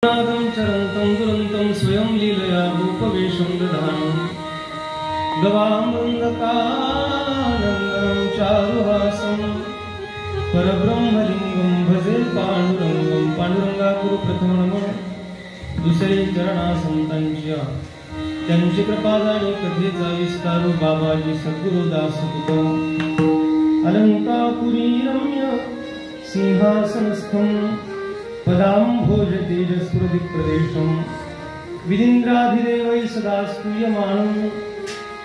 नादं चरन्तं दुरन्तं स्वयं लीलया रूपवेशं दधानं गवामृङ्गकानन्दं चारुहासं परब्रह्मलिंगं भजे पांडुरंगं पांडुरंगा गुरु प्रथम नमः दुसरे चरणा संतांच्या त्यांची कृपा जाणी कथेचा विस्तार बाबाजी सद्गुरुदास अलंकापुरी रम्य सिंहासनस्थं पदाम्भोज तेजस्फुरदि प्रदेशं विदिन्द्राधिदेवै सदा स्तूयमानं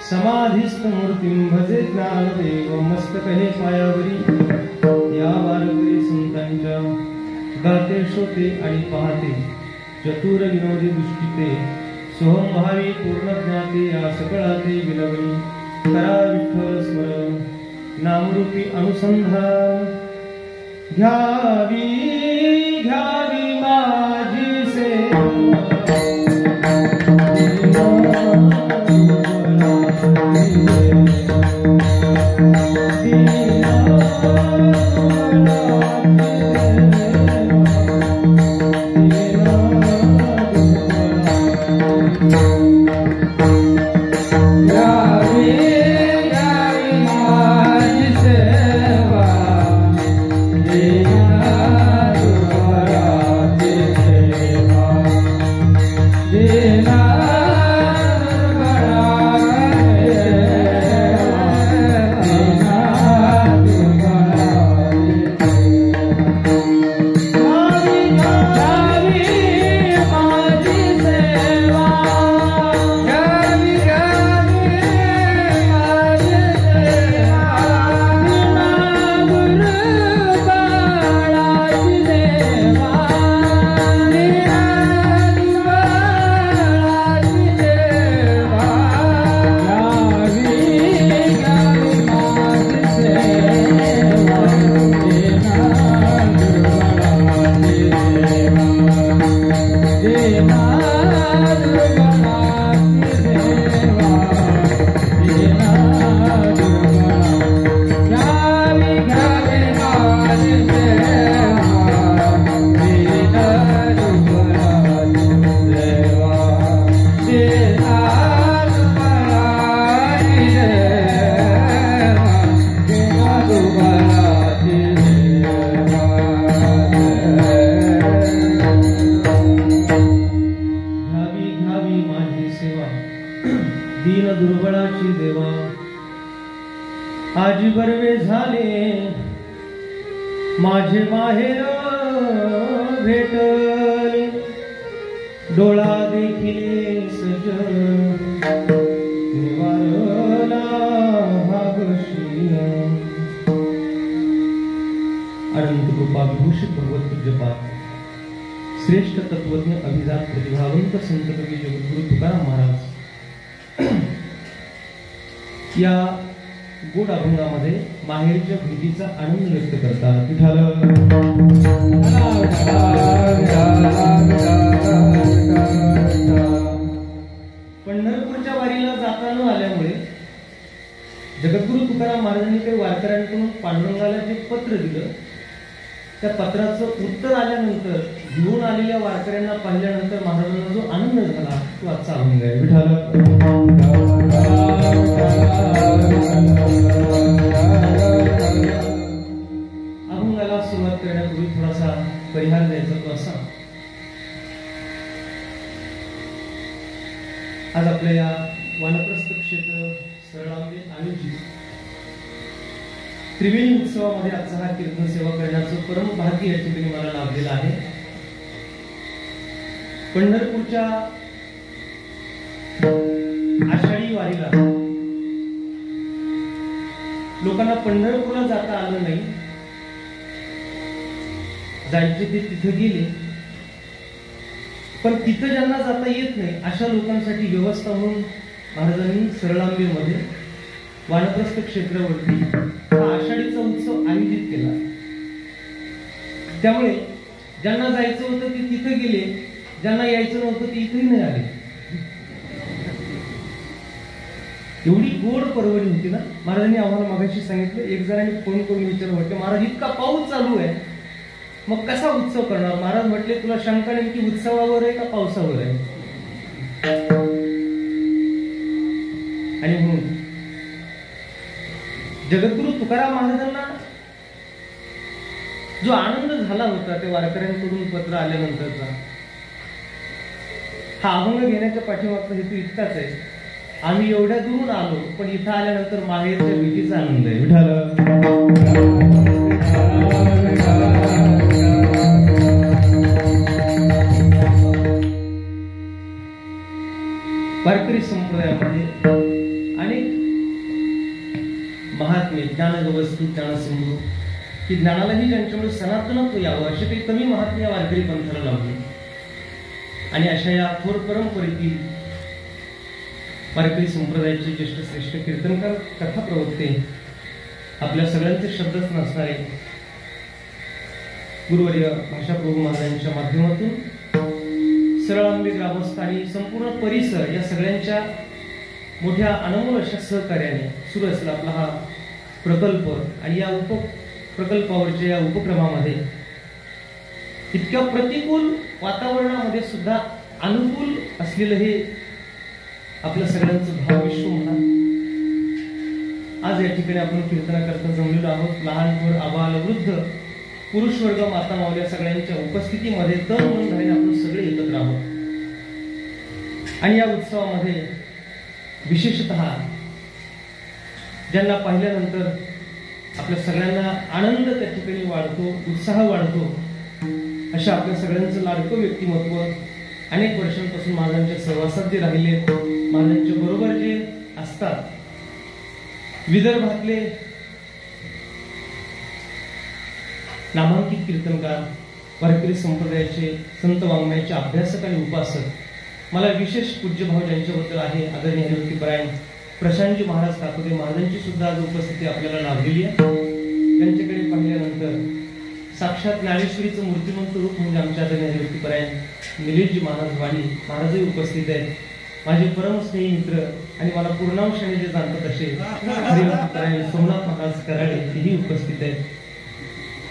समाधिस्थमूर्तिं भजे ज्ञानदेवं मस्तकहे पायावरी या वारकरी संतांच्या गाते श्रोते आणि पाहते चतुर विनोदी दृष्टीते सोहम भावी पूर्ण ज्ञाते या सकळाते विलवणी करा विठ्ठल स्मरण नामरूपी अनुसंधान घ्यावी घ्यावी माझी सेवा दीन दुर्बळाची देवा आजी बरवे झाले माझे माहेर भेटले डोळा देखिले सजल निवारला भागशील अनंत कृपा विभूषित भगवत पूज्यपाद श्रेष्ठ तत्वज्ञ अभिजात प्रतिभावंत संत कवी जगद्गुरु तुकाराम महाराज या गोड अभंगामध्ये माहेरच्या भेटीचा आनंद व्यक्त करतात. पंढरपूरच्या वारीला जाता न आल्यामुळे जगद्गुरु तुकाराम महाराजांनी काही वारकऱ्यांकडून पांडुरंगाला जे पत्र दिलं त्या पत्राचं उत्तर आल्यानंतर घेऊन आलेल्या वारकऱ्यांना पाहिल्यानंतर महाराजांना जो आनंद झाला तो आजचा अभंग आहे. अभंगाला सुरुवात करण्यापूर्वी थोडासा परिहार द्यायचा तो असा. आज आपल्या या वानप्रस्थ क्षेत्र सरळामध्ये आयोजित त्रिवेणी उत्सवामध्ये आजचा हा कीर्तन सेवा करण्याचं परम भाग्य या ठिकाणी मला लाभलेलं आहे. पंढरपूरच्या आषाढी वारीला लोकांना पंढरपूरला जाता आलं नाही, जायचे ते तिथे गेले, पण तिथं ज्यांना जाता येत नाही अशा लोकांसाठी व्यवस्था म्हणून महाराजांनी सरळांबेमध्ये वानप्रस्थ क्षेत्रावरती हा आषाढीचा उत्सव आयोजित केला. त्यामुळे ज्यांना जायचं होतं ते तिथे गेले, ज्यांना यायचं नव्हतं ते इथेही नाही आले. एवढी गोड परवडी होती ना. महाराजांनी आम्हाला मगाशी सांगितलं, एक जणांनी फोन करून विचारलं, म्हटलं महाराज इतका पाऊस चालू आहे मग कसा उत्सव करणार? महाराज म्हटले, तुला शंका नेमकी उत्सवावर आहे का पावसावर आहे? आणि म्हणून जगद्गुरु तुकाराम महाराजांना जो आनंद झाला होता ते वारकऱ्यांकडून पत्र आल्यानंतरचा, हा अभंग घेण्याच्या पाठीमागचा हेतू इतकाच आहे. आम्ही एवढ्या दूरून आलो, पण इथं आल्यानंतर माहेरच्या भीतीचा आनंद आहे. वारकरी संप्रदायामध्ये अनेक महात्मे, ज्ञानगवस्ती, ज्ञानसिंधू, की ज्ञानालाही ज्यांच्यामुळे सनातनत्व यावं असे काही कमी महात्मे वारकरी पंथाला लावले. आणि अशा या थोर परंपरेतील वारकरी संप्रदायाचे ज्येष्ठ श्रेष्ठ कीर्तनकार, कथा प्रवक्ते, आपल्या सगळ्यांचे शब्दच नसणारे गुरुवर्य भाषाप्रभू महाराजांच्या माध्यमातून सरळांबे ग्रामस्थ आणि संपूर्ण परिसर या सगळ्यांच्या मोठ्या अनमोल अशा सहकार्याने सुरू असला आपला हा प्रकल्प. आणि या प्रकल्पावरच्या या उपक्रमामध्ये इतक्या प्रतिकूल वातावरणामध्ये सुद्धा अनुकूल असलेलं हे आपल्या सगळ्यांचं भावविश्व म्हणा. आज या ठिकाणी आपण कीर्तनाकरता जमलेलो आहोत. लहान थोर, आबाल, वृद्ध, पुरुष वर्ग, माता मावल्या सगळ्यांच्या उपस्थितीमध्ये तन मन धरून आपण सगळे एकत्र आहोत. आणि या उत्सवामध्ये विशेषतः ज्यांना पाहिल्यानंतर आपल्या सगळ्यांना आनंद त्या ठिकाणी वाढतो, उत्साह वाढतो, अशा आपल्या सगळ्यांचं लाडकं व्यक्तिमत्व, अनेक वर्षांपासून महाराजांच्या सहवासात जे राहिले, महाराजांच्या बरोबर जे असतात, विदर्भातले नामांकित कीर्तनकार, वारकरी संप्रदायाचे संत वाङ्मयाचे अभ्यासक आणि उपासक, मला विशेष पूज्यभाव ज्यांच्याबद्दल आहे आदरणीय हरिभक्तीपरायण प्रशांतजी महाराज काकोदे महाराजांची सुद्धा आज उपस्थिती आपल्याला लाभलेली आहे. त्यांच्याकडे पाहिल्यानंतर साक्षात ज्ञानेश्वरीचं मूर्तिमंत रूप म्हणजे आमच्या आदरणीय हरिभक्तीपरायण निलेशजी महाराज वाणी महाराजही उपस्थित आहेत. माझे परमस्नेही मित्र आणि मला पूर्णांशाने जे जाणतात असे हरिभक्तीपरायण सोमनाथ महाराज कराडे हेही उपस्थित आहेत.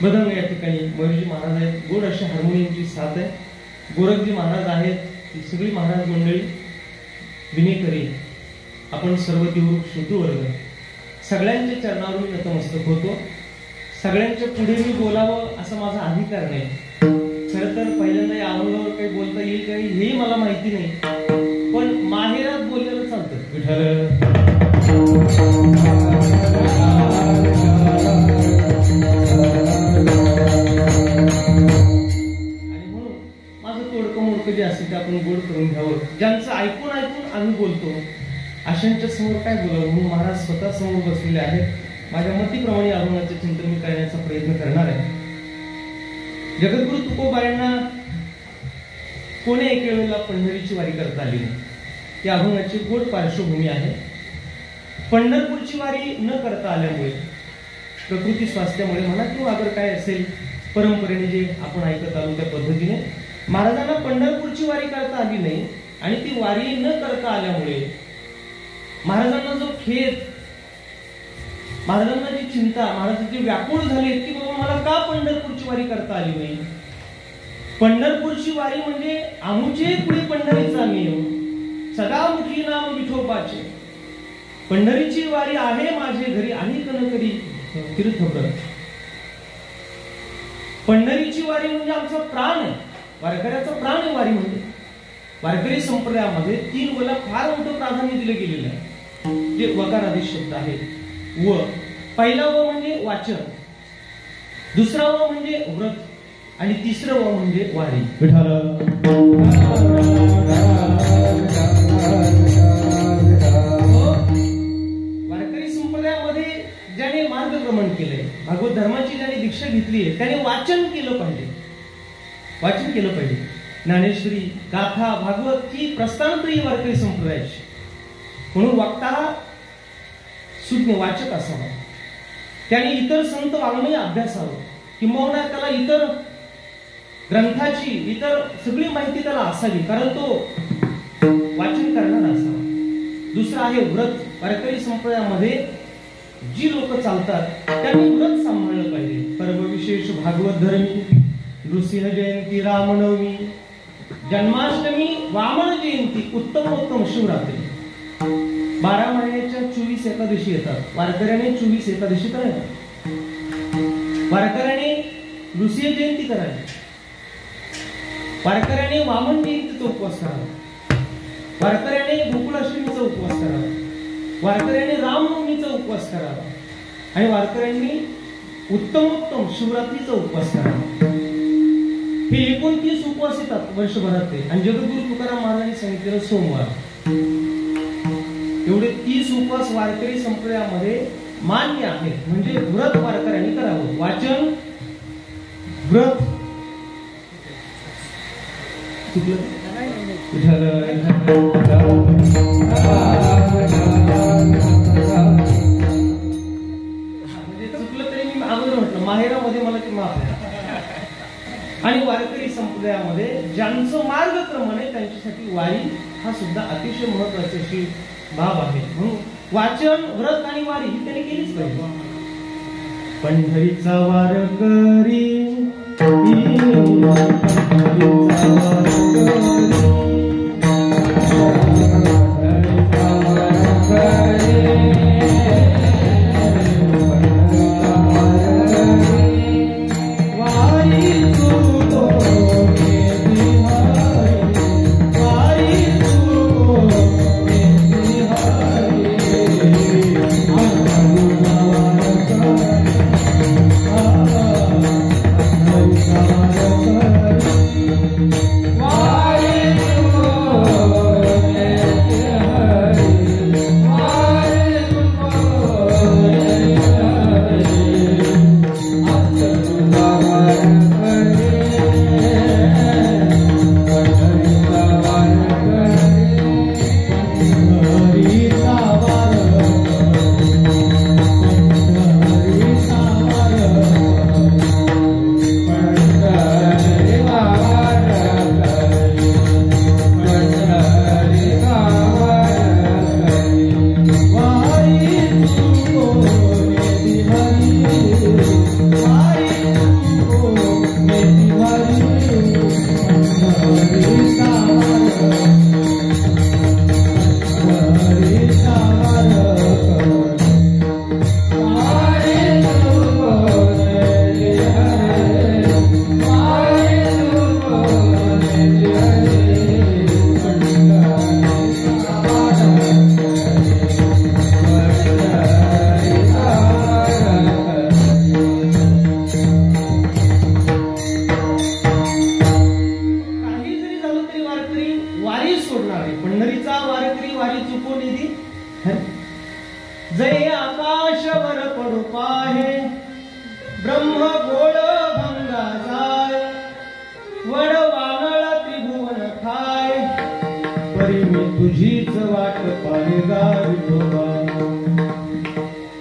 मदंग या ठिकाणी मयूरजी महाराज आहेत. गोड अशा हार्मोनियमची साथ आहे. गोरखजी महाराज आहेत. ही सगळी महाराज मंडळी, विनेकरी, आपण सर्व देवरूप श्रोतृवर्ग सगळ्यांच्या चरणावर मी नतमस्तक होतो. सगळ्यांच्या पुढे मी बोलावं असा माझा अधिकार नाही. खरं तर पहिल्यांदा या अभंगावर काही बोलता येईल काही हेही मला माहिती नाही, पण माहेरात बोललेलं चालतं. विठ्ठल जे असेल ते आपण गोड करून घ्यावं. ज्यांचं ऐकून आम्ही बोलतो अशांच्या समोर काय बोलावं म्हणून महाराज स्वतः समोर बसलेले आहेत. माझ्या मतीप्रमाणे अभंगाचे चिंतन मी करण्याचा प्रयत्न करणार आहे. जगद्गुरु तुकोबारायांना कोणी एके वेळेला पंढरीची वारी करता आली नाही. या अभंगाची गोड पार्श्वभूमी आहे. पंढरपूरची वारी न करता आल्यामुळे, प्रकृती स्वास्थ्यामुळे म्हणा किंवा अगर काय असेल परंपरेने जे आपण ऐकत आलो त्या पद्धतीने महाराजांना पंढरपूरची वारी करता आली नाही. आणि ती वारी न करता आल्यामुळे महाराजांना जो खेद, महाराजांना जी चिंता, महाराजांचे व्याकुळ झाले की बाबा मला का पंढरपूरची वारी करता आली नाही. पंढरपूरची वारी म्हणजे आमुचे पुढे पंढरीचा नियम, सदा मुठी नाम विठोबाचे. पंढरीची वारी आहे माझे घरी आणि कनकरी तीर्थव्रत. पंढरीची वारी म्हणजे आमचा प्राण आहे, वारकऱ्याचा प्राण आहे वारी म्हणजे. वारकरी संप्रदायामध्ये 3 वला फार मोठं प्राधान्य दिलं गेलेलं आहे, जे वकारादी शब्द आहेत. व पहिला व म्हणजे वाचन, दुसरा व म्हणजे व्रत आणि तिसरं व म्हणजे वारी. वारकरी संप्रदायामध्ये ज्याने मार्गक्रमण केलंय, भागवत धर्माची ज्याने दीक्षा घेतली आहे त्याने वाचन केलं पाहिजे. वाचन केलं पाहिजे. ज्ञानेश्वरी, गाथा, भागवत ही प्रस्थानत्रयी वारकरी संप्रदायाची. म्हणून वक्ता सुज्ञ वाचक असावा. त्याने इतर संत वाङ्मय अभ्यासावं, किंबहुना त्याला इतर ग्रंथाची, इतर सगळी माहिती त्याला असावी, कारण तो वाचन करणारा असावा. दुसरं आहे व्रत. वारकरी संप्रदायामध्ये जी लोक चालतात त्यांनी व्रत सांभाळलं पाहिजे. पर्व विशेष भागवत धर्मी नृसिंह जयंती, रामनवमी, जन्माष्टमी, वामन जयंती, उत्तम शिवरात्री, 12 महिन्याच्या 24 एकादशी येतात. वारकऱ्याने 24 एकादशी करायला, वारकऱ्याने नृसिंह जयंती करायला, वारकऱ्याने वामन जयंतीचा उपवास करावा, वारकऱ्याने गोकुळाष्टमीचा उपवास करावा, वारकऱ्याने रामनवमीचा उपवास करावा आणि वारकऱ्यांनी उत्तम शिवरात्रीचा उपवास करावा. हे 29 उपवास येतात वर्षभरात ते. आणि जगद्गुरु तुकाराम महाराजांनी सांगितलेलं सोमवार, एवढे 30 उपवास वारकरी संप्रदायामध्ये मान्य आहेत. म्हणजे व्रत वारकऱ्यांनी करावं. वाचन, व्रत, म्हणजे चुकलं तरी मी अगोदर म्हटलं, माहेरामध्ये मला ते माफ आहे. आणि वारकरी संप्रदायामध्ये ज्यांचं मार्गक्रमण आहे त्यांच्यासाठी वारी हा सुद्धा अतिशय महत्वाची अशी बाब आहे. म्हणून वाचन, व्रत आणि वारी ही त्यांनी केलीच पाहिजे. पंढरीचा वारकरी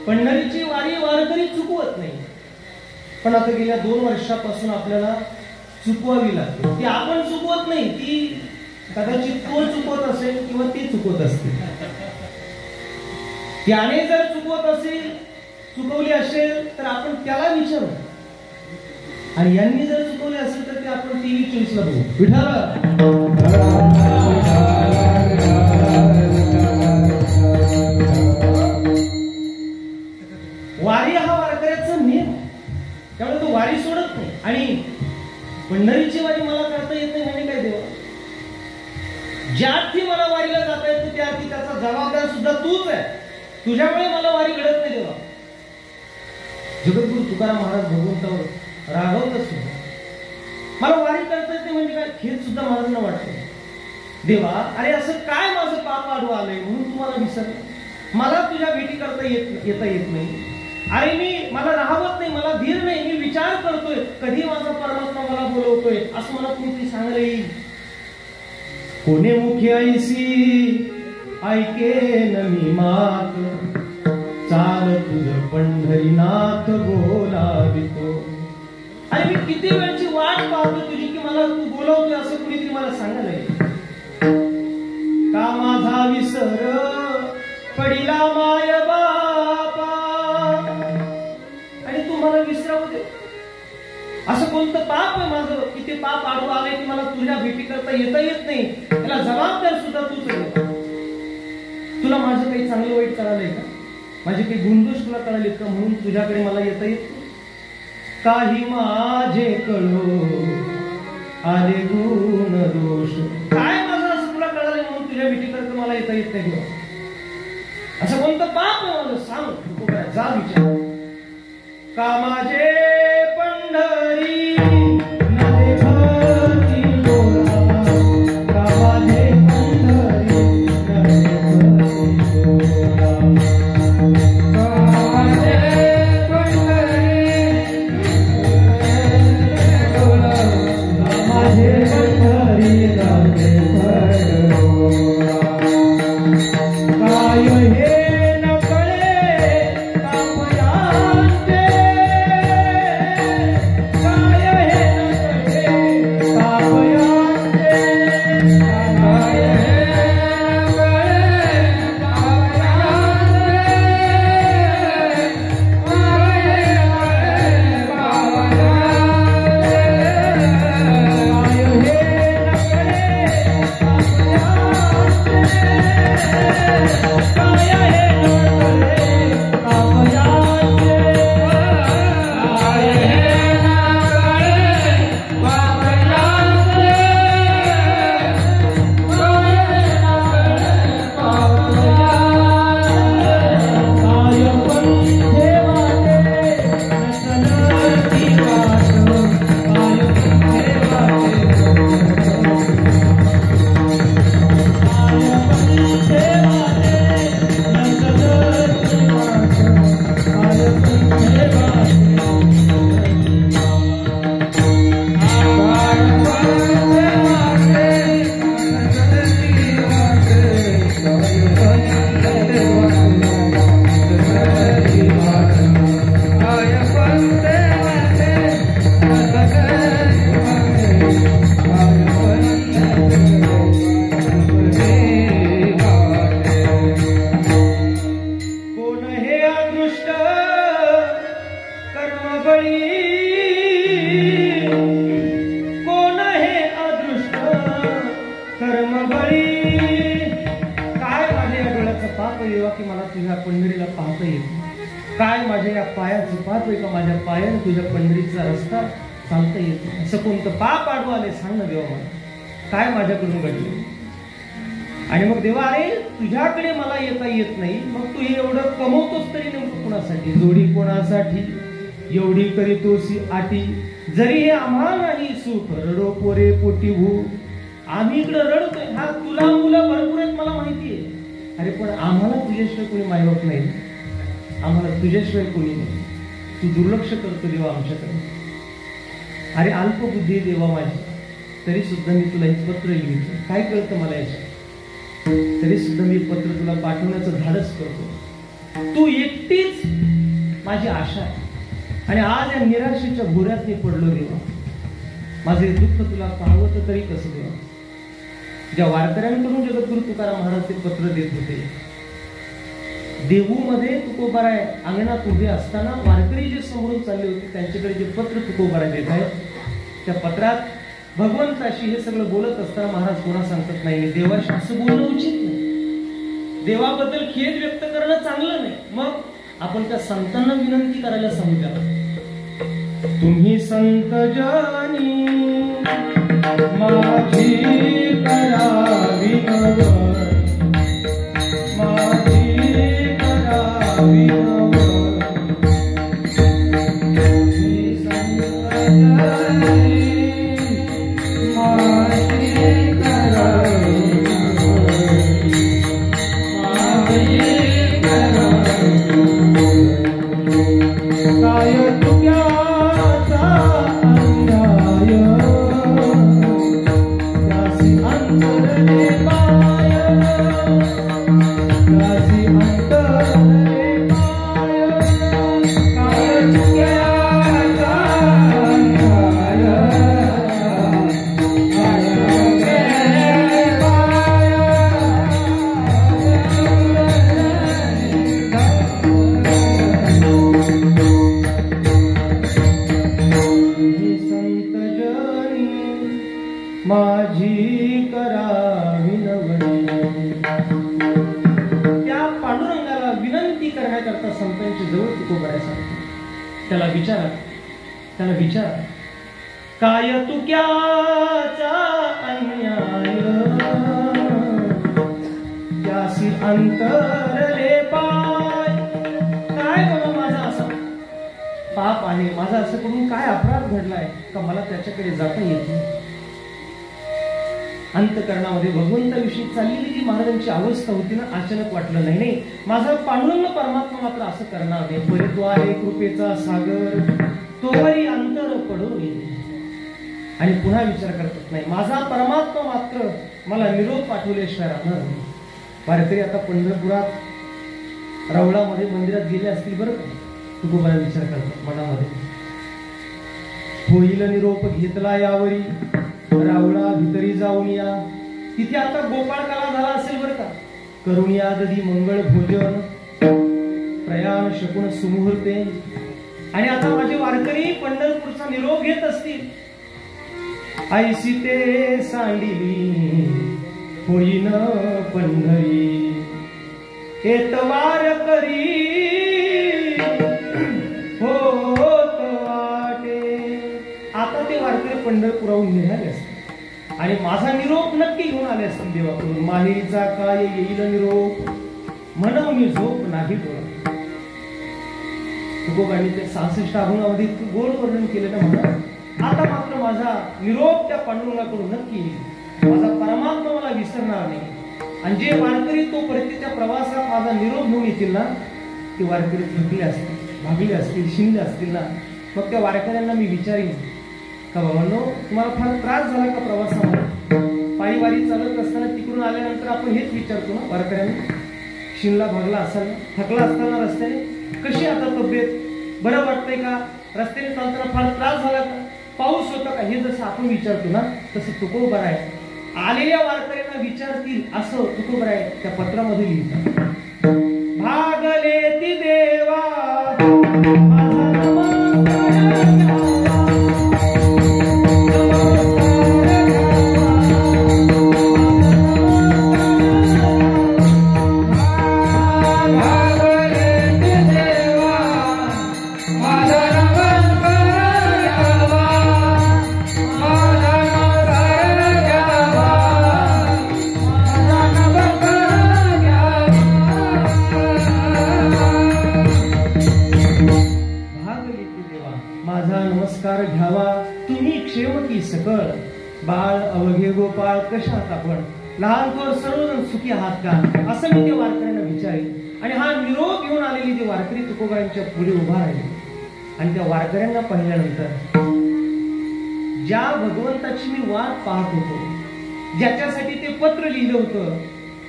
पंढरीची वारी वारकरी चुकवत नाही. पण आता गेल्या 2 वर्षापासून आपल्याला चुकवावी लागते. ती आपण चुकवत नाही, ती कदाचित तो चुकवत असेल किंवा ती चुकवत असते. त्याने जर चुकवत असेल, चुकवली असेल तर आपण त्याला विचारू, आणि यांनी जर चुकवले असेल तर ते आपण TV 24 ला बघू. विठाला वारी हा वारकऱ्याचा नियम, त्यामुळे तो वारी सोडत नाही. आणि पंढरीची वारी मला करता येत नाही म्हणजे काय देवा, ज्या अर्थी मला वारीला जाता येतं त्या अर्थी त्याचा जबाबदार सुद्धा तूच आहे. तुझ्यामुळे मला वारी घडत नाही देवा. जगद्गुरु तुकाराम महाराज भगवंतावर रागवत असतो, मला वारी करता येत नाही म्हणजे काय, खेद सुद्धा महाराजांना वाटतं. देवा, अरे असं काय माझं पाप आडू आलंय म्हणून तुम्हाला विसरलं, मला तुझ्या भेटी करता येता येत नाही. अरे मला राहवत नाही, मला धीर नाही, मी विचार करतोय कधी माझा परमात्मा मला बोलवतोय असं मला कोणीतरी सांगायला येईल. कोणे मुखी ऐसी ऐकेन मी मात, चाल तुझ पंढरीनाथ बोलावितो. अरे मी किती वेळची वाट पाहतो तुझी की मला तू बोलवतोय असं कुणीतरी मला सांगायला येईल. का माझा विसर पडिला माय बापा, आणि तू मला विसरावू दे. असं कोणतं पाप आहे माझं की ते पाप आडवं आलंय की मला तुझ्या भेटी करता येत नाही? त्याला जबाबदार सुद्धा तूच आहे. तुला माझं काही चांगलं वाईट कळालंय का? माझे काही गुणदोष तुला कळालेत का म्हणून तुझ्याकडे मला येता येत? काही माझे कळो आले गुण दोष, काय माझं असं तुला कळालंय म्हणून तुझ्या भेटी करता मला येता येत नाही? असं कोणतं पाप आहे माझं सांग, जा विचार. का माझे पंढरी नदे भरती डोळा, का माझे पंढरी नदे भरती डोळा, का माझे पंढरी डोळा, का माझे पंढरी नदे भरती डोळा. काय हे काय माझ्या या पायाचं पाप आहे का माझ्या पायाने तुझ्या पंढरीचा रस्ता चालता येतो? असं कोणतं पाप आडवं आले सांग ना देवा मला, काय माझ्याकडून घडलं? आणि मग देवा अरे तुझ्याकडे मला येता येत नाही, मग तू हे एवढं कमवतोस तरी नेमकं कोणासाठी? जोडी कोणासाठी एवढी करीतोसी आटी, जरी हे आम्हा नाही सुख रडो पोरे पोटी भू. आम्ही इकडे रडतोय, हा तुला मुलं भरपूर आहेत मला माहितीये, अरे पण आम्हाला तुझ्याशिवाय कोणी मायबाप नाही, आम्हाला तुझ्याशिवाय कोणी नाही. तू दुर्लक्ष करतो देवा आमच्याकडे. अरे अल्पबुद्धी देवा माझी, तरी सुद्धा मी तुला हे पत्र लिहितो. काय कळतं मला याच्यात, तरी सुद्धा मी पत्र तुला पाठवण्याचं धाडस करतो. तू एकटीच माझी आशा आहे. आणि आज या निराशेच्या भोऱ्यात मी पडलो देवा. माझे दुःख तुला पाहवत तरी कसं देवा. ज्या वारकऱ्यांकडून जगद्गुरु तुकाराम महाराज ते पत्र देत होते, देहू मध्ये तुकोबाराय अंगणात उभे असताना वारकरी जे समोरून चालले होते त्यांच्याकडे जे पत्र तुकोबाराय देत आहेत, त्या पत्रात भगवंताशी हे सगळं बोलत असताना महाराज कोणा सांगतात नाही, देवाशी असं बोलणं उचित नाही, देवाबद्दल खेद व्यक्त करणं चांगलं नाही. मग आपण त्या संतांना विनंती करायला सांगू द्या, तुम्ही संत जानी माझी करावी नवल, माझी करावी नवल, तुम्ही संत जानी माझी करावी नवल, माझी करावी नवल. काय तुझ्याचा अन्याय दासी अंतरले पाय, दासी अंतरले पाय. काय तुझ्याचा अन्याय त्याला विचारा काय तुक्याचा अन्याय त्यासी अंतरले पाय. काय बाबा माझा असं पाप आहे, माझा असं करून काय अपराध घडलाय का मला त्याच्याकडे जाता येत नाही. अंतकरणामध्ये भगवंताविषयी चाललेली जी महाराजांची अवस्था होती ना, अचानक वाटलं नाही नाही माझा पांडुरंग परमात्मा मात्र असं करणार नाही. परिद्वारे कृपेचा सागर तोवरी अंतर पडून येईल. आणि पुन्हा विचार करतात नाही माझा परमात्मा मात्र मला निरोप पाठवल्याशिवाय राहणार नाही. वारकरी आता पंढरपुरात रावळामध्ये मंदिरात गेले असतील बरं का. तुकोबाला विचार करतात मनामध्ये, होईल निरोप घेतला यावरी रावळा भितरी जाऊन या. तिथे आता गोपाळ काला झाला असेल बरं का. करून या दधी मंगळ भोजन प्रयाण शकून सुमुहूर्ते. आणि आता माझे वारकरी पंढरपूरचा निरोप घेत असतील. ऐसी ते सांडिली होईन पंढरी एतवार करी होत वाटे. आता ते वारकरी पंढरपुराहून निघाले असतील आणि माझा निरोप नक्की घेऊन आले असतील देवाकडून. माहेरीचा काय येईल निरोप म्हणून झोप नाही डोळा. तुकोबांनी ते 66 अभंगामध्ये इतकं गोड वर्णन केलं ना म्हणा. आता मात्र माझा निरोप त्या पांडुरंगाकडून नक्की येईल. माझा परमात्मा मला विसरणार नाही. आणि जे वारकरी तो परतीच्या प्रवासात माझा निरोप घेऊन येतील ना, ते वारकरी थकले असतील, भागले असतील, शिंदे असतील ना, मग त्या वारकऱ्यांना मी विचारीन का बाबांनो तुम्हाला फार त्रास झाला का प्रवासामध्ये. पायी वारी चालत असताना तिकडून आल्यानंतर आपण हेच विचारतो ना वारकऱ्यांना, शिनला भागला असाल ना, थकला असताना रस्त्याने, कशी आता तब्येत, बरं वाटतंय का, रस्त्याने चालताना फार त्रास झाला का, पाऊस होता का, हे जसं आपण विचारतो ना तसं तुकोबा आहे आलेल्या वारकऱ्यांना विचारतील असं तुकोबा आहे त्या पत्रामध्ये लिहितात. भागले ती देवा घ्यावा तुम्ही क्षेम की सकळ. बाळ अवघे गोपाळ कशात आपण लहान थोर सर्वजण सुखी आहात का, असं मी त्या वारकऱ्यांना विचारेन. आणि हा निरोप घेऊन आलेली ते वारकरी तुकोबांच्या पुढे उभा राहिले. आणि त्या वारकऱ्यांना पाहिल्यानंतर ज्या भगवंताची मी वाट पाहत होतो, ज्याच्यासाठी ते पत्र लिहिलं होतं,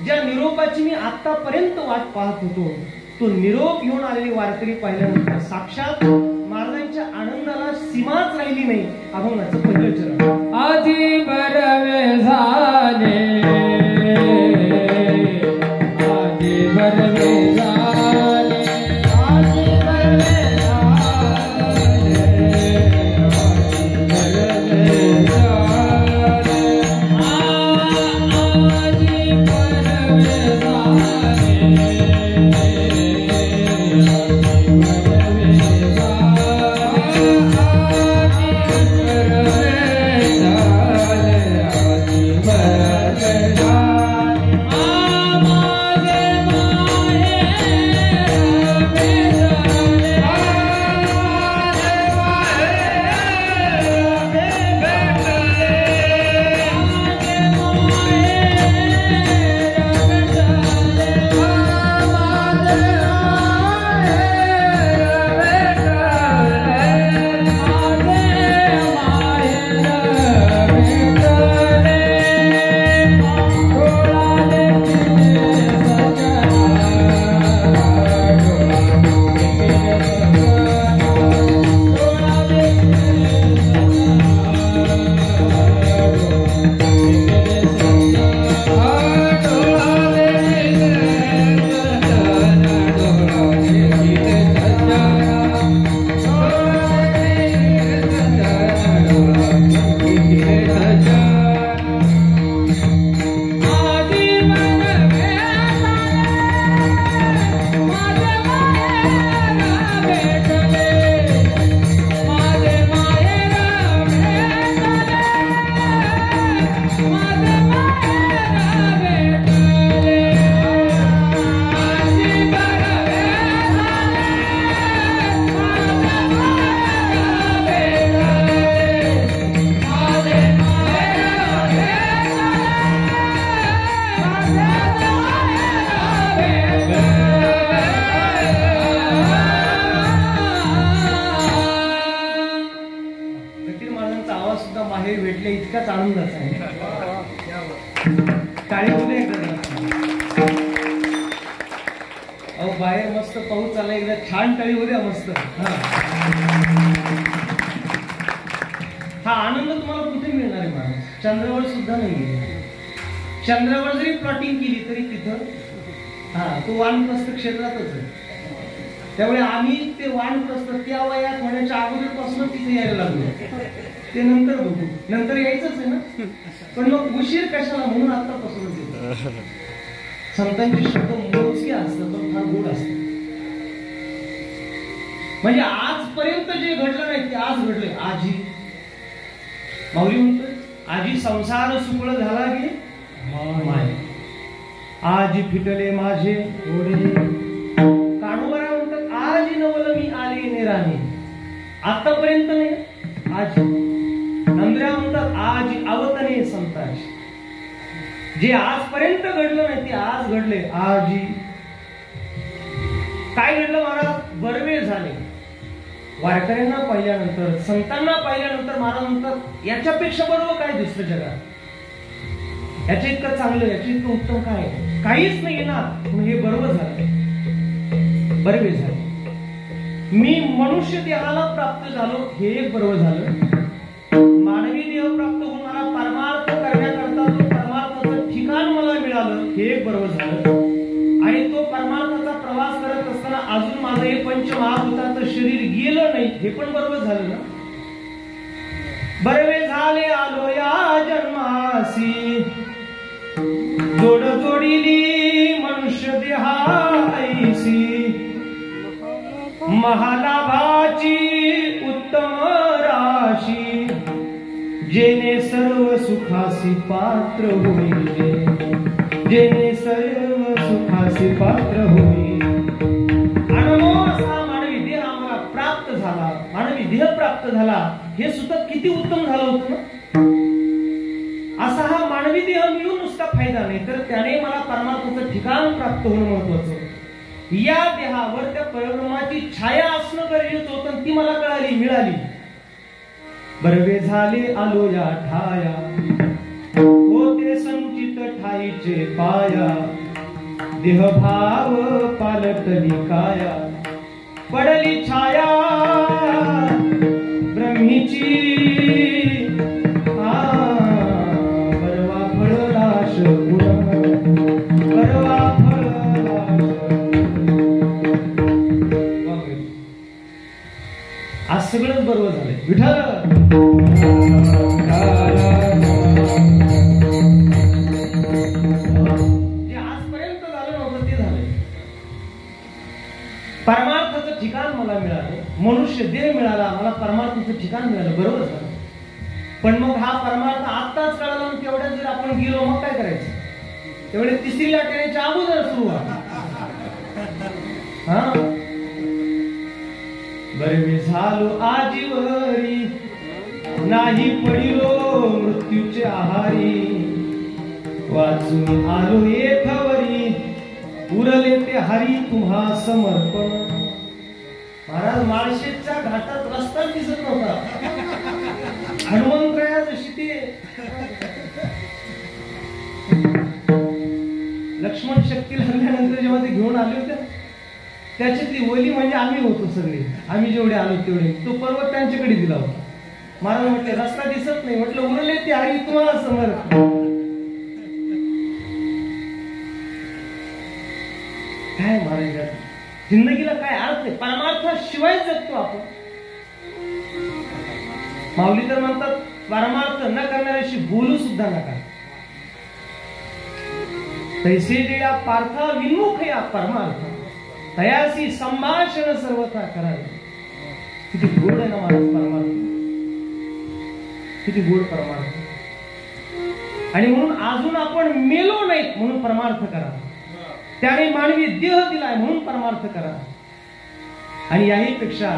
ज्या निरोपाची मी आतापर्यंत वाट पाहत होतो, तो निरोप घेऊन आलेली वारकरी पाहिल्यानंतर साक्षात महाराजांच्या आनंदाला सीमाच राहिली नाही. अभंगाचं पहिलं चरण. आधी बरवे झाले, आधी बरवे झाले, आधी बरवे झाले, आधी बरवे झाले, आधी बरवे झाले. टाळी होते एकदा. अहो बाहेर मस्त पाऊस चालला, एकदा छान टाळी होत्या मस्त. हा आनंद तुम्हाला कुठे मिळणार आहे महाराज? चंद्रावर सुद्धा नाही. चंद्रावर जरी प्लॉटिंग केली तरी तिथं तो वानप्रस्थ क्षेत्रातच आहे. त्यामुळे आम्ही ते वानप्रस्थ त्या वयात होण्याच्या अगोदरपासून तिथे यायला लागलो. ते नंतर बघू, नंतर यायचंच आहे ना. पण मग उशीर कशाला म्हणून आतापासूनच येतो. संतांचे शब्द मोजके असतात पण फार गोड असतात. म्हणजे आजपर्यंत जे घडलं नाही ते आज घडलंय. आजी माऊली म्हणतोय आजी संसार सुकळ झाला की माय, आजी फिटले माझे डोळे. काणोबरा म्हणतात आजी नवल मी आले नेराने. आतापर्यंत नाही आजी. नंद्र्या म्हणतात आजी आवतने संताची. जे आजपर्यंत घडलं नाही ते आज घडले. आजी काय घडलं महाराज? बरवे झाले. वारकऱ्यांना पाहिल्यानंतर, संतांना पाहिल्यानंतर महाराज म्हणतात याच्यापेक्षा बरोबर काय दुसरं जगात? याच्या इतकं चांगलं, याच्या इतकं उत्तम काय? काहीच नाही ना. हे बरोबर झालं, बरवे झाले. मी मनुष्य देहाला प्राप्त झालो हे एक बरोबर झालं. मानवी देह प्राप्त होऊन मला परमार्थ करण्याकरता तो परमार्थाचं ठिकाण मला मिळालं हे एक बरोबर झालं. आणि तो परमार्थाचा प्रवास करत असताना अजून माझं हे पंचमहाभूताचं शरीर गेलं नाही हे पण बरोबर झालं ना. बरवे झाले आलो या जन्मासी, जोड जोडिली मनुष्य देहाईसी. महालाभाची उत्तम राशी, जेने सर्व सुखासी पात्र होईल. जेने सर्व सुखासी पात्र होईल. अनमोल असा मानवी देह आम्हाला प्राप्त झाला. मानवी देह प्राप्त झाला हे सुद्धा किती उत्तम झालं होतं ना. असा हा मानवी देह मिळून नुसता फायदा नाही, तर त्याने मला परमात्म्याचं ठिकाण प्राप्त होणं महत्वाचं. या देहावर त्या परब्रह्माची छाया असणं गरजेचं होतं. ती मला कळाली, मिळाली. बरवे झाले आलो या ठाया, होते संचित ठाईचे पाया. देहभाव पालटली काया, पडली छाया ब्रह्मीची. परवा फळलाश परवा फळलाश. आज सगळंच बरोबर झालंय. विठ्ठल जे आजपर्यंत झालं नव्हतं ते झालंय. परमार्थाचं ठिकाण मला मिळालं, मनुष्य देह मिळाला, मला परमार्थाचं ठिकाण मिळालं, बरोबर झालं. पण मग हा परमार्थ आत्ताच कळाला, तेवढ्यात जर आपण गेलो मग काय करायचं? तेवढे तिसरी लाट येण्याच्या अगोदर सुरू आहे. हा बरवे झालो आजीवरी, नाही पडिलो मृत्यूचे आहारी. वाचून आलो येथवरी, उरले ते हरी तुम्हा समर्पण. महाराज माळशेजच्या घाटात रस्ता दिसत नव्हता. हनुमंतराया जशी ते लक्ष्मण शक्ती लागल्यानंतर जेव्हा ते घेऊन आले होते त्याच्यातली ओली म्हणजे आम्ही होतो सगळे. आम्ही जेवढे आलो तेवढे तो पर्वत त्यांच्याकडे दिला होता. महाराज म्हटले रस्ता दिसत नाही. म्हटलं उरले ते हरी तुम्हाला समर्पण. काय महाराज जिंदगीला काय अर्थ आहे? परमार्थाशिवाय जगतो आपण. माऊली तर म्हणतात परमार्थ न करणाऱ्याशी बोलू सुद्धा नका. तैसे जे या पार्था विन्मुख या परमार्थ, तयासी संभाषण सर्वथा करावे. किती गोड आहे ना महाराज परमार्थ, किती गोड परमार्थ. आणि म्हणून अजून आपण मेलो नाहीत म्हणून परमार्थ करा. त्याने मानवी देह दिलाय म्हणून परमार्थ करा. आणि याही पेक्षा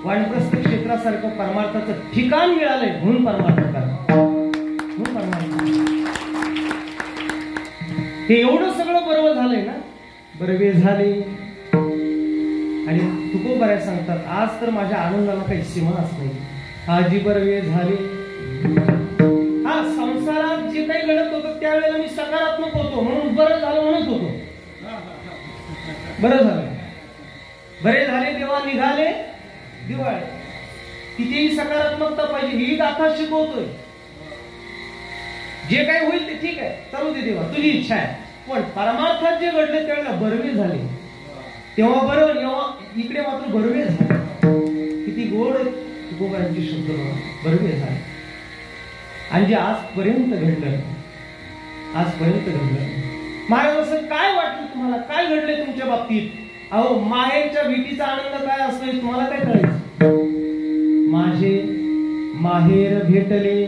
वानप्रस्थ क्षेत्रासारखं परमार्थाचं ठिकाण मिळालंय म्हणून परमार्थ करा. म्हणून परमार्थ. हे एवढं सगळं बरोबर झालंय ना. बरवे झाले. आणि तुकोबराय सांगतात आज तर माझ्या आनंदाला काही सीमाच नाही. आजी बरवे झाले. हा संसारात जे काही घडत होतं त्यावेळेला मी सकारात्मक होतो म्हणून बरं झालं म्हणत होतो. बरं झालं, बरे झाले तेव्हा निघाले दिवाळे. तिथेही सकारात्मकता पाहिजे. ही गाथा शिकवतोय. जे काही होईल ते ठीक आहे, चालू दे देवा, तुझी इच्छा आहे. पण परमार्थात जे घडले त्यावेळेला बरवे झाले तेव्हा बरं, तेव्हा इकडे मात्र बरवे झाले. किती गोड तुकोबांचे शब्द बरवे झाले. आणि जे आजपर्यंत घडलं, आजपर्यंत घडलं. महाराज असं काय वाटलं तुम्हाला, काय घडले तुमच्या बाबतीत? अहो, माहेरच्या भेटीचा आनंद काय असतोय तुम्हाला काय कळायचं? माझे माहेर भेटले.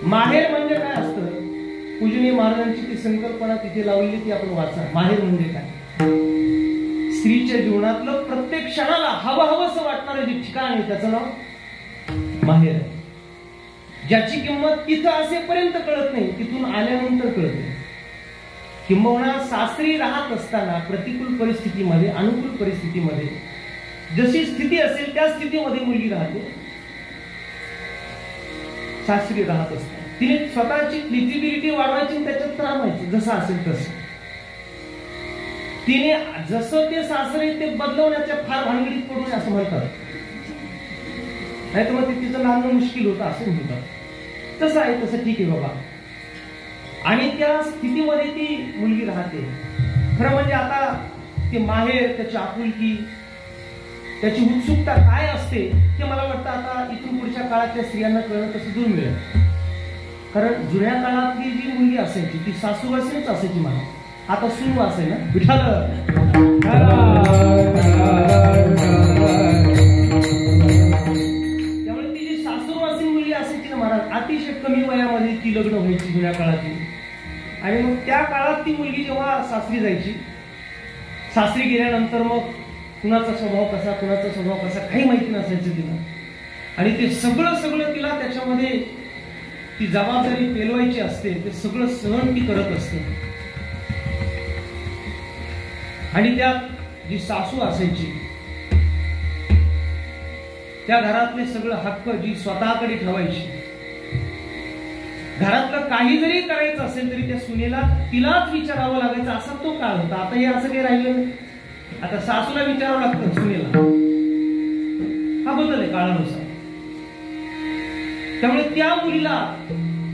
माहेर म्हणजे काय असतं? पूजनीय महाराजांची ती संकल्पना तिथे लावलेली ती आपण वाचा. माहेर म्हणजे काय? स्त्रीच्या जीवनातलं प्रत्येक क्षणाला हवं वाटणारं जे ठिकाण आहे त्याचं नाव माहेर. ज्याची किंमत तिथं असेपर्यंत कळत नाही, तिथून आल्यानंतर कळते. किंबहुना सासरी राहत असताना प्रतिकूल परिस्थितीमध्ये, अनुकूल परिस्थितीमध्ये जशी स्थिती असेल त्या स्थितीमध्ये मुलगी राहते. सासरी राहत असताना तिने स्वतःची फ्लेक्झिबिलिटी वाढवायची, त्याच्यात राहायचं जसं असेल तसं. तिने जसं ते सासरे ते बदलवण्याच्या फार भानगडीत पडू नये असं म्हणतात. नाही तर मग तिचं नांदणं मुश्किल होतं असं म्हणतात. तसं आहे तसं ठीक आहे बाबा. आणि त्या स्थितीमध्ये ती मुलगी राहते. खरं म्हणजे आता ते माहेर, त्याची आपुलकी, त्याची उत्सुकता काय असते ते मला वाटतं आता इथून पुढच्या काळातल्या स्त्रियांना कळणं तसं दूर मिळेल. कारण जुन्या काळातली जी मुलगी असायची ती सासूवासीच असायची. मला आता सून असेल ना विठाल. त्यामुळे ती जी सासूवासी मुलगी असायची ना महाराज, अतिशय कमी वयामध्ये ती लग्न व्हायची जुन्या काळातली. आणि मग त्या काळात ती मुलगी जेव्हा सासरी जायची, सासरी गेल्यानंतर मग कुणाचा स्वभाव कसा, कुणाचा स्वभाव कसा काही माहिती नसायचं तिला. आणि ते सगळं तिला त्याच्यामध्ये ती जबाबदारी पेलवायची असते. ते सगळं सहन ती करत असते. आणि त्यात जी सासू असायची त्या घरातले सगळं हक्क जी स्वतःकडे ठेवायची. घरातलं काही जरी करायचं असेल तरी त्या सुनेला तिलाच विचारावं लागायचं, असा तो काळ होता. आता हे असं काही राहिलं नाही. आता सासूला विचारावं लागतं सुनेला. हा बदल आहे काळानुसार. त्यामुळे त्या मुलीला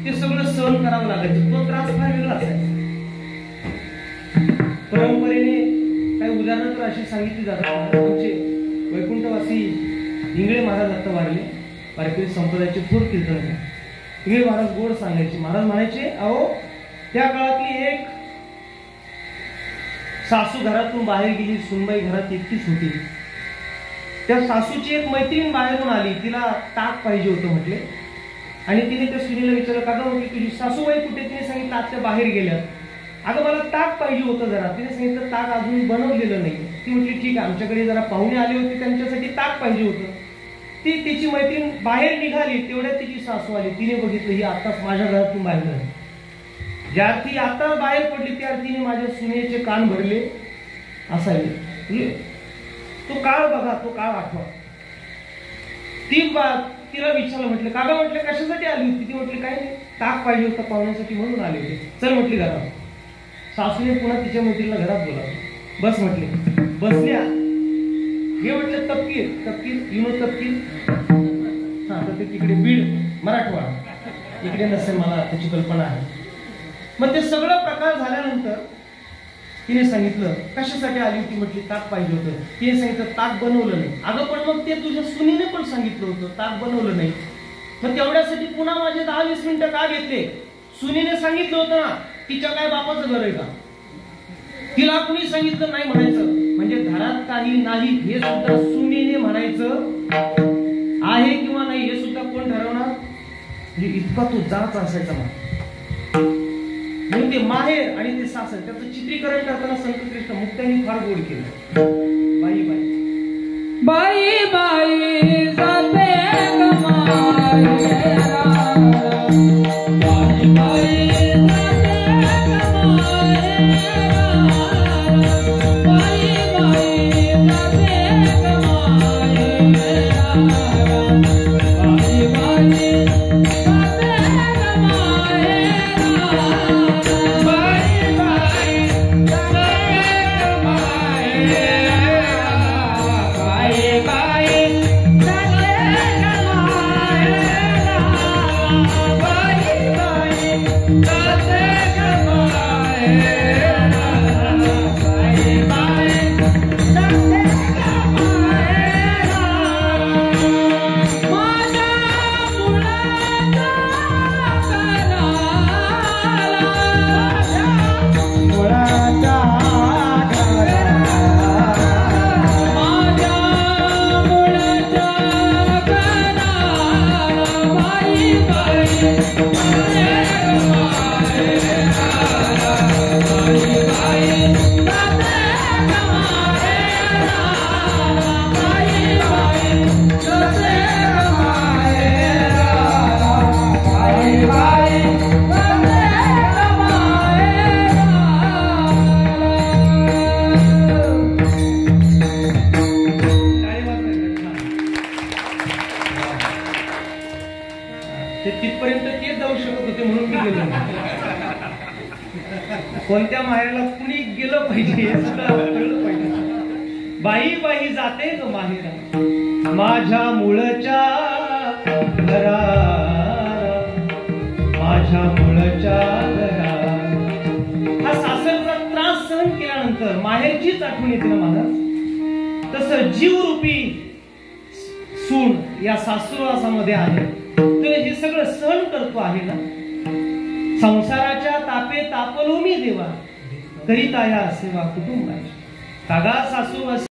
ते सगळं सहन करावं लागायचं. तो त्रास फार वेगळा असायचा. परंपरेने काही उदाहरणं तर अशी सांगितली जातात. आमचे वैकुंठवासी इंगळे महाराज आता वारले, वारकरी संप्रदायाचे थोर कीर्तनकार. इंगळे महाराज गोड सांगायचे. महाराज म्हणायचे, अहो त्या काळातली एक सासू घरातून बाहेर गेली, सुनबाई घरात एकटीच होती. त्या सासूची एक मैत्रीण बाहेरून आली, तिला ताक पाहिजे होतं म्हटले. आणि तिने त्या सुनीला विचारलं, का गं म्हटली तुझी सासूबाई कुठे? तिने सांगितलं आत्या बाहेर गेल्या. अगं मला ताक पाहिजे होतं जरा. तिने सांगितलं ताक अजून बनवलेलं नाही. ती म्हटली ठीक आहे, आमच्याकडे जरा पाहुणे आले होते त्यांच्यासाठी ताक पाहिजे होतं. ती तिची मैत्रीण बाहेर निघाली, तेवढ्यात तिची सासू आली. तिने बघितलं ही आताच माझ्या घरातून बाहेर झाली. ज्या ती आता बाहेर पडली त्या तिने माझ्या सुनेचे कान भरले असावे. तो काळ बघा, तो काळ आठवा. तिला विचारलं, म्हटलं का गं म्हटलं कशासाठी आली होती? ती म्हटली काय नाही, ताक पाहिजे होतं पाहुण्यासाठी म्हणून आले होते. चल म्हटली घरात. सासूने पुन्हा तिच्या मैत्रीला घरात बोलावलं. बस म्हटले. बसल्या. हे म्हटलं तपकीर युनो तपकीर. हा तर ते तिकडे बीड मराठवाडा इकडे नसेल, मला त्याची कल्पना आहे. मग ते सगळं प्रकार झाल्यानंतर तिने सांगितलं कशासाठी आली होती? म्हटली ताक पाहिजे होतं. तिने सांगितलं ताक बनवलं नाही. अगं पण मग ते तुझ्या सुनीने पण सांगितलं होतं ताक बनवलं नाही. मग तेवढ्यासाठी पुन्हा माझे 10-20 मिनिटं का घेतले? सुनीने सांगितलं होतं ना, तिच्या काय बापाचं घर आहे का? तिला कुणी सांगितलं नाही म्हणायचं. म्हणजे घरात काही नाही हे सुद्धा सुनीने म्हणायचं आहे किंवा नाही हे सुद्धा कोण ठरवणार? म्हणजे इतका तो जाच असायचा. म्हणून ते माहेर आणि ते सासर त्याचं चित्रीकरण करताना संत कृष्ण मुक्त्यांनी फार गोड केलं. बाई बाई बाई जाते कमाई बाई बाई जाते कमाई बाई बाई जाते कमाई बाई बाई जाते कमाई कोणत्या माहेराला कुणी गेलं पाहिजे हे सुद्धा कळलं पाहिजे. बाई बाई जाते ग माहेरा माझ्या मुळच्या घरा, माझ्या मुळच्या घरा. हा सासरचा त्रास सहन केल्यानंतर माहेरचीच आठवण येते ना महाराज. तसं जीवरूपी सून या सासूरवासामध्ये आहे, तर हे सगळं सहन करतो आहे ना. संसाराच्या तापे तापलो मी देवा, करीता या सेवा कुटुंबाची. कागा सासूरवासी